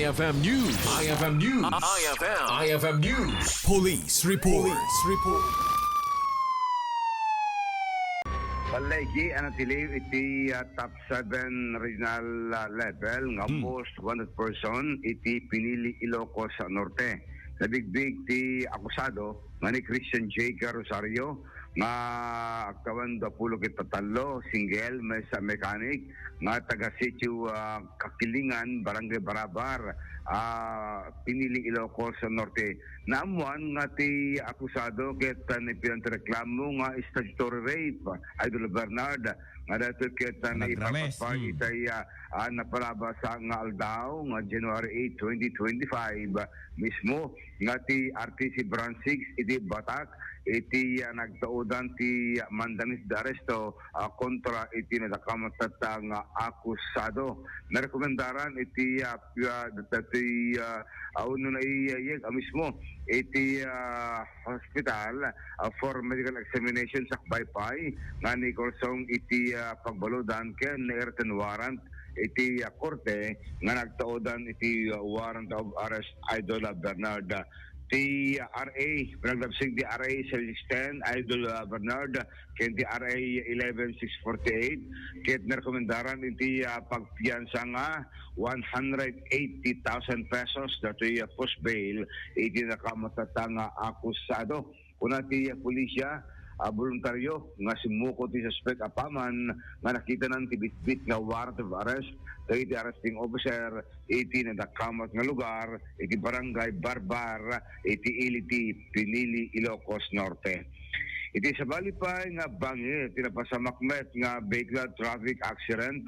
IFM News. IFM News. IFM News. Police report. Palagi ang tiliw iti top 7 regional level nga most wanted person iti pinili Ilocos Norte. Nabigbig ti akusado nga ni Christian J. Rosario nga aktawan 20 tatalo single may sa mechanic nga taga sitio Kakilingan, Barangay Barabar, pinili Ilocos Norte. Naamuan nga ti akusado ket ni pinanreklamo nga statutory rape Idol Bernard nga dato ket ni ipapapay itay napalabas nga aldaw nga January 8, 2025 mismo nga ti RTC Branch 6 iti Batak iti nagtaudan ti mandanis de aresto kontra iti nadakamatata nga akusado. Narekomendaran iti uno na iyayag mismo iti hospital for medical examination sa Baypay nga ni Korsong iti pagbalodan ken ni written warrant iti korte nga nagtaudan iti warrant of arrest Idol Bernard. Ti RA, pinagdabsig ti RA 7610, Idol Bernard, ken ti RA 11648, ket narekomendaran iti pagpiyansa nga 180,000 pesos datoy post bail iti nakamatata nga akusado. Kuna ti pulisya, voluntaryo nga simuko ti suspect apaman nga nakita ng tibit-bit nga warrant of arrest kay ti arresting officer iti nadakamat nga lugar iti Barangay Barbar iti Iliti Pinili Ilocos Norte. Iti sa balipay nga bangi tinapasamakmet nga vehicular traffic accident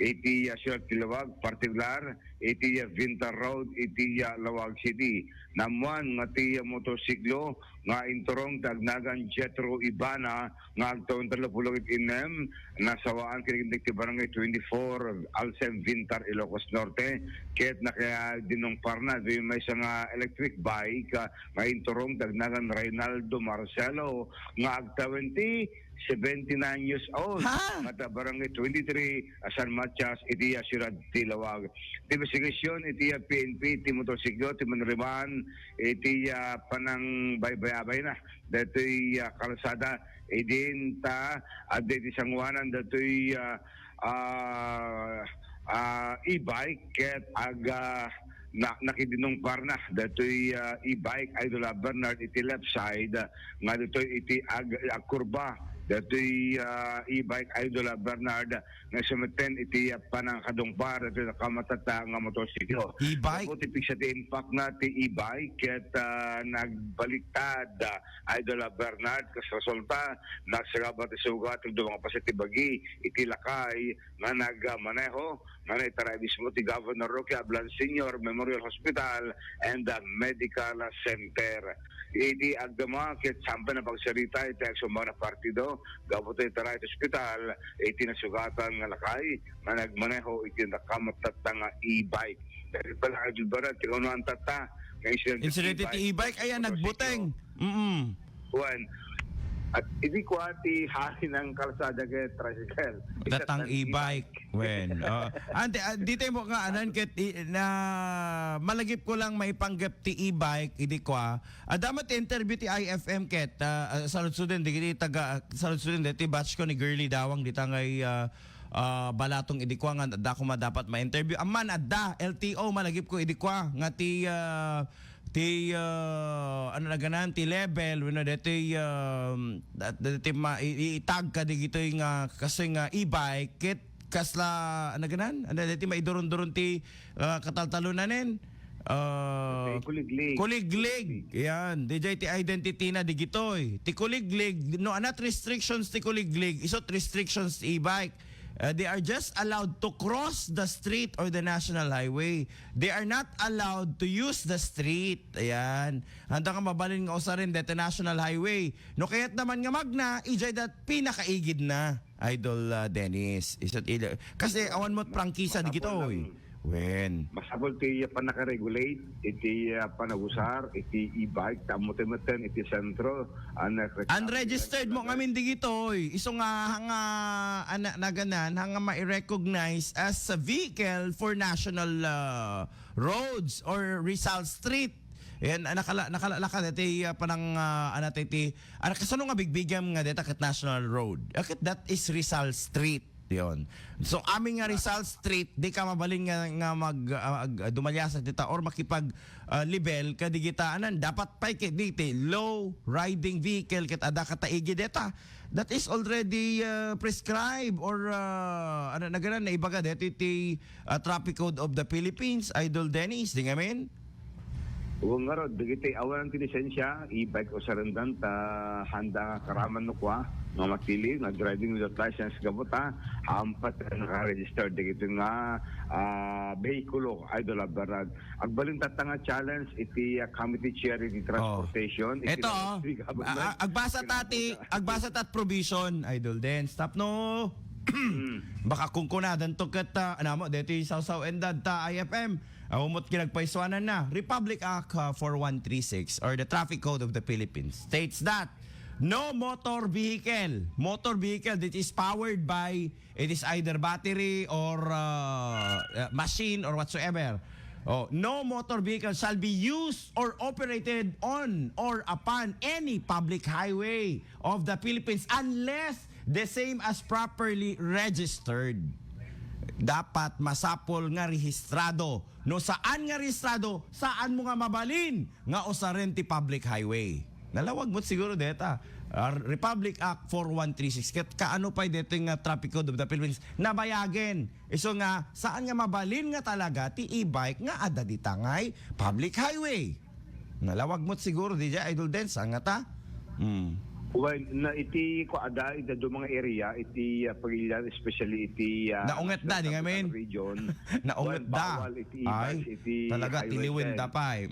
iti Siyot Tilawag partikular iti Vintar Road iti Lawag City. Namuan nga ti motosiklo nga inturong tagnagan Jetro Ibana nga agtaon 36 inem nasawaan kinikindig ti Barangay 24 Alcem Vintar Ilocos Norte ket nakaya dinong parna may isang electric bike nga inturong tagnagan Reynaldo Marcelo nga agtawan ti 79 years old at Barangay 23 San Matias iti Siyot Tilawag. Ti investigasyon iti PNP ti motosiklo ti manriban iti panang baybayabay na datoy kalsada idin ta adti sangwanan datoy e-bike ket aga nakidinong parna datoy e-bike Idol Bernard iti left side nga datoy iti kurba datoy e-bike Idol Bernard nga sumeten iti panang kadungpar datoy nakamatata nga motosiklo. E-bike? Ako tipik sa impact na ti e-bike ket nagbaliktad Idol Bernard kas resulta nagsagabat ti sugat ug mga pasitibagi iti lakay nga nagmaneho nga naitaray mismo ti Governor Roque Ablan Sr. Memorial Hospital and Medical Center. Iti agdama ket sampai na pagsarita iti aksumana partido gabot itaray ti hospital iti nasugatan nga lakay nga nagmaneho iti nakamatata nga e-bike. Dahil pala Idol Bernard ti kuno ang tata nga incident ti e-bike ayan nagbuteng. Juan, at hindi ko ati hari ng kalsada kay tricycle. Datang e-bike. When dito mo nga anan ket na malagip ko lang maipanggap ti e-bike idi ko damat interview ti IFM ket salud-suden di taga salud-suden ti batch ko ni Girly Dawang ditangay balatong idi ko nga dako dapat ma-interview amman adda LTO malagip ko idi ko nga ti ano na ganan ti level when dati itag ka di gito nga kasi nga e-bike ket kasla ano ganan dati maidoron-doron ti kataltalunanen kuliglig yan DJ ti identity na di gitoy ti kuliglig no anat restrictions ti kuliglig isot restrictions ti e-bike. They are just allowed to cross the street or the national highway. They are not allowed to use the street. Ayan. Handa ka mabalin nga usarin dito national highway. No kaya't naman nga magna, ijay dat pinakaigid na. Idol Dennis. Kasi awan mo't prangkisa di gito. When? Masabol ti panaka-regulate, iti panagusar, iti e-bike, tamutin iti sentro. Unregistered mo ngamin digitoy. Iso nga hanga na ganan, hanga ma-recognize as a vehicle for national roads or Rizal Street. Yan nakala dati panang anatiti kasano nga bigbigam nga deta kat National Road. Akit that is Rizal Street. Yon. So aming nga Rizal Street di ka mabalin nga mag dumalyasa dita or makipag level kadigitaanan dapat pay kit diti low riding vehicle ket ada kataigi deta that is already prescribed or ano na ganan na ibaga dito ti Traffic Code of the Philippines, Idol Dennis, di nga men? Uwang nga rod, digiti awan ti lisensya, e-bike o sarandan ta handa nga karaman no kwa, nga matili, nga driving without license gabuta, hampat naka-register digiti nga vehikulo, Idol Abarad. Agbalin tatanga challenge iti committee chair iti transportation. Ito, agbasa tat provision, Idol Den. Stop no. Baka kung kunadan to kat anamo dito saw endad ta IFM. Umot kinagpaiswanan na. Republic Act 4136 or the Traffic Code of the Philippines states that no motor vehicle that is powered by it is either battery or machine or whatsoever. No motor vehicle shall be used or operated on or upon any public highway of the Philippines unless the same as properly registered. Dapat masapol nga rehistrado. No saan nga rehistrado, saan mo nga mabalin nga usarin ti public highway. Nalawag mo siguro deta. Republic Act 4136 ket kaano pa dito nga Traffic Code of the Philippines nabayagen. Iso nga saan nga mabalin nga talaga ti e-bike nga ada di tangay public highway. Nalawag mo siguro di Idol Dance nga ta. Well, na iti ko ada iti do mga area iti pagilan especially iti naunget da di ngamen region. Naunget da. Ay, talaga tiliwin da pa eh.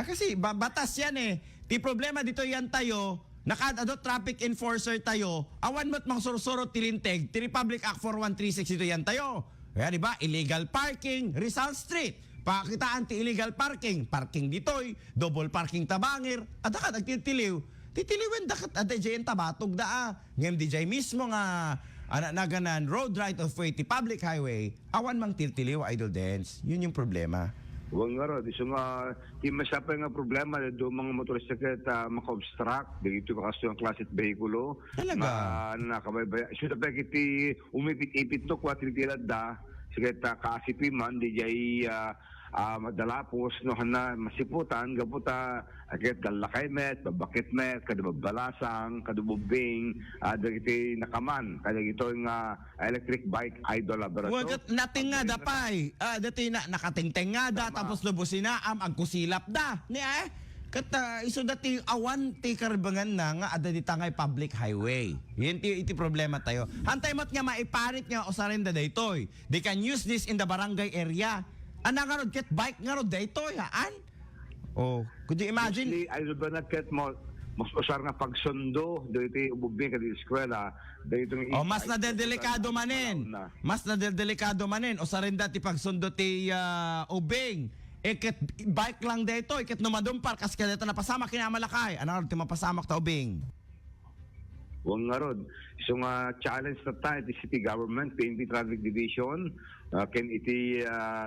Kasi batas yan eh. Ti problema dito yan tayo. Nakadado traffic enforcer tayo. Awan mo't mang surusuro tilinteg. Ti Republic Act 4136 dito yan tayo. Kaya di ba? Illegal parking, Rizal Street. Pakitaan ti illegal parking. Parking ditoy, double parking tabangir. Ada ka nagtitiliw. Titiliwen dakat ada diyan tabatog daa. Ngem DJ mismo nga anak na ganan road right of way ti public highway awan mang tiltiliw Idol Dance. Yun yung problema. Huwag nga ro, iso nga, di masapay nga problema do mga motorista kat maka-obstruct, dito ka kaso yung klasit behikulo. Talaga? Nakabaybay. So, dapat kiti umipit-ipit to, kwa tinitilad da, sigat kaasipi man, di jay madalapos, no, na masiputan, gaputa, agad galakay met, babakit met, kadababalasang, kadububing, dagiti nakaman, kadagito yung electric bike Idol Abarado. Wagat nating nga dapay. Dati na nakatingteng nga da, tapos lubusin na ang kusilap da. Ni kata iso dati awan ti karbangan na nga ada di tangay public highway. Yan iti problema tayo. Hantay mo't nga maiparit nga usarin da daytoy. They can use this in the barangay area. Ana nga rod ket bike nga rod daytoy haan. Oh, could you imagine? Mostly, Idol Bernard ket mo mas usar nga pagsundo dito ububing kadi eskwela dito mas nadedelikado manin. Mas nadedelikado manin usarin dati pagsundo ti ubing. Ket bike lang dito, ket numadumpar kas kadeta napasama kinamalakay. Ano ti mapasamak ta ubing? Huwag nga rod. So nga challenge na tayo iti city government, PNP Traffic Division, ken iti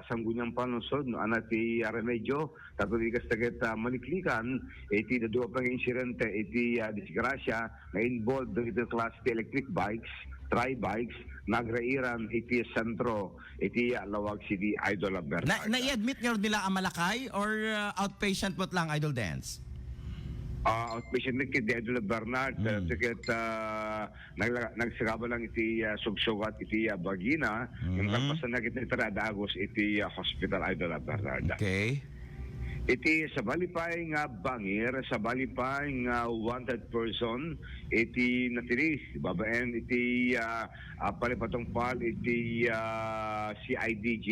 sanggunyang panunsod, no, ana ti remedyo, tapos ikas taget maliklikan, iti dadua pang insidente, iti disgrasya na involved dito class ti electric bikes, tri-bikes, nagrairan iti sentro, iti Lawag City, Idol Bernard. Na-i-admit nga nila ang Malakay or outpatient mo lang, Idol Dance? Outpatient ni kid Idol Bernard, tiket nagsagaba lang iti subsugat iti Bagina, yung kalpasan na kita Agos iti hospital Idol Bernard. Okay. Iti sa balipay nga bangir, sa balipay nga wanted person, iti natiri, babaen iti palipatong pal, iti CIDG,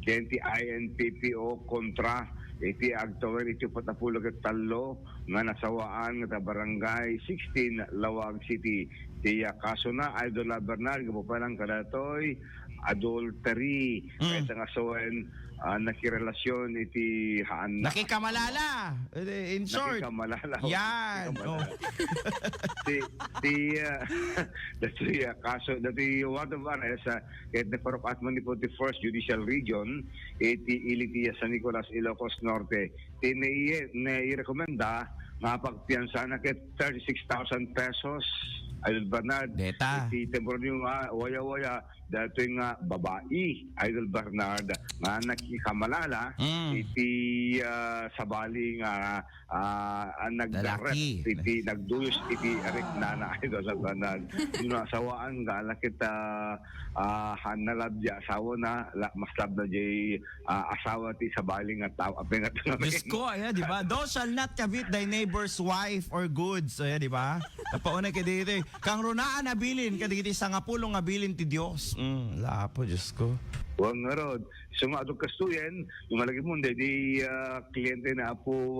ken iti INPPO kontra, iti agtawin iti patapulog at talo, nga nasawaan nga barangay 16 Lawag City. Iti kaso na, Idol Bernard, gapo pa lang kadatoy, adultery. Kahit nga asawan, nakirelasyon iti haan. Nakikamalala. In short. Nakikamalala. Yan. Oh. Dati kaso, dati one of arrest, kahit na parok atman ni 41st Judicial Region, iti ilitiya sa Nicolas Ilocos Norte, i-rekomenda nga pagpiyansa na kahit 36,000 pesos. Idol Bernard, Deta. iti temporaryo nga, waya-waya, dito nga babae, Idol Bernard, nga nakikamalala, iti sabali nga nagdarep, Lalaki. iti nagduyos, iti arik na Idol Bernard. Yung asawaan nga, nakita hanalabya, asawa na, mas lab na jay asawa ti sabali nga tao, apeng at Diyos ko, ayan, di ba? Thou shall not covet thy neighbor's wife or goods. Ayan, di ba? Napauna ka dito. Kang runaan abilin, kadigiti sa nga pulong abilin ti Diyos. Lapo, Diyos ko. Huwag nga rod. So nga itong kastuyan, yung malagi mo, di kliyente na po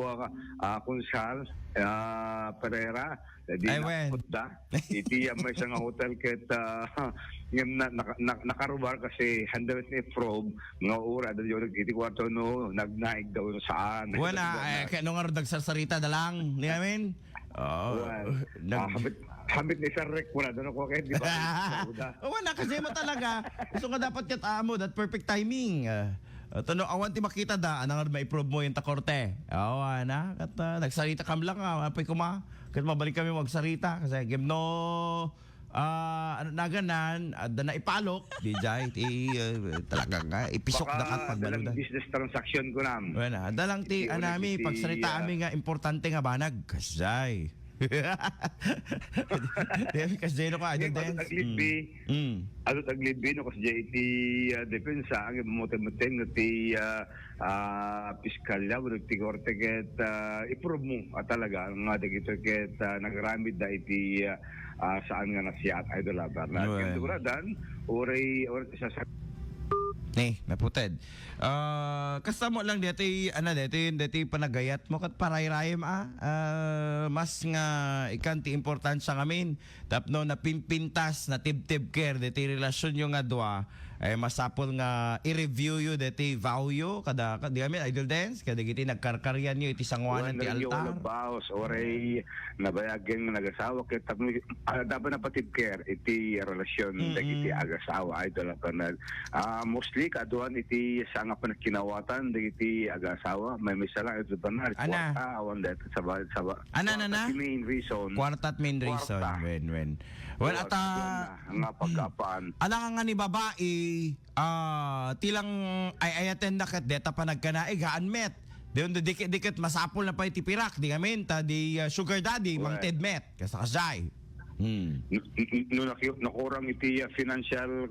Konsal Pereira, di Ay, wen. nakaputda. Iti may isang hotel ket nakarubar kasi handles ni probe nga ura dali yung iti kwarto no nagnaig daw saan. Wala, kaya nung nga rin nagsarsarita na lang. Di amin? Hamit ni Sir Rick muna doon ako kahit di ba? Wala, kasi mo talaga. Gusto nga dapat kita mo, that perfect timing. Tanong, awan ti makita da, anang ma-improve mo yung takorte. Awa na, kat nagsarita kam lang, apay kuma. Kat mabalik kami magsarita, kasi gimno, na ganan, da na ipalok, di jay, talaga nga, ipisok na kat pagbaludan. Baka business transaction ko nam. Wala, dalang ti, anami, pagsarita ami nga, importante nga banag, kasay. Kasi no ka, Adot aglidbi no kasi iti depensa ang motemoteng ti piskalya mo ti korte ket iprove mo talaga nga dagito ket nagramid da iti saan nga nasiyat Idol Bernard. Kaya duradan oray sa naputed. Kasama lang dito panagayat mo kat parayrayem mas nga ikanti importansya ngamin tapno na pimpintas na tibtib care dito relasyon yung nga dua ay masapol nga i-review yu dito value kada di amin Idol Dance kada giti nagkarkaryan yu iti sangwanan ti altar baos oray nabayageng nagasawa ket dapat na patib care iti relasyon dagiti agasawa Idol Bernard. Mostly kaduan iti sanga panagkinawatan dagiti agasawa may misala ito Bernard kwarta awan dito sa main reason kwarta at main reason when well ata nga pagkapaan alang nga ni babae tilang ay ayaten na kat deta pa nagkanaig haan met diyon dikit masapol na pa iti pirak di amin ta di sugar daddy mang Ted met kasakasay nakurang iti financial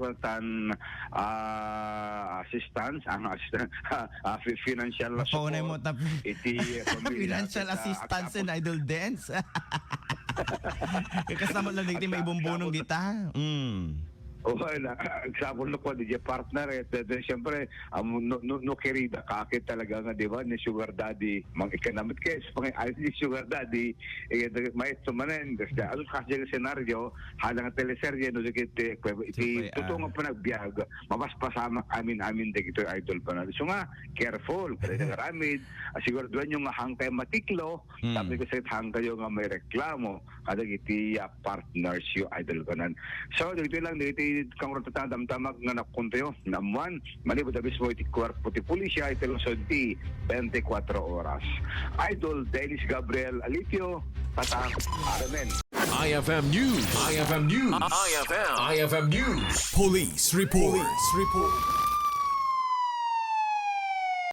assistance financial support mo iti financial assistance and Idol Dance kasama lang dito may bumbunong dita wala, example na po, DJ partner, siyempre, no kerida, kakit talaga nga, di ba, ni Sugar Daddy, mang economic case, pang ayos ni Sugar Daddy, maestro manen, kasi yung senaryo, halang ang teleserye, no, totoo nga pa nagbiag, mapaspasama amin dito Idol pa na. So nga, careful, kasi nagaramid, siguraduhan yung hangkay matiklo, sabi ko sa hangkay yung may reklamo, kada iti partners yung Idol pa na. So, dito lang, dito kang ratatadamtamag nga nakuntayo naman malibod abis mo iti kwarpo ti pulisya iti lungsod ti 24 oras. Idol Dennis Gabriel Alitio Patang Aramen. IFM News. IFM News. IFM News. Police Report.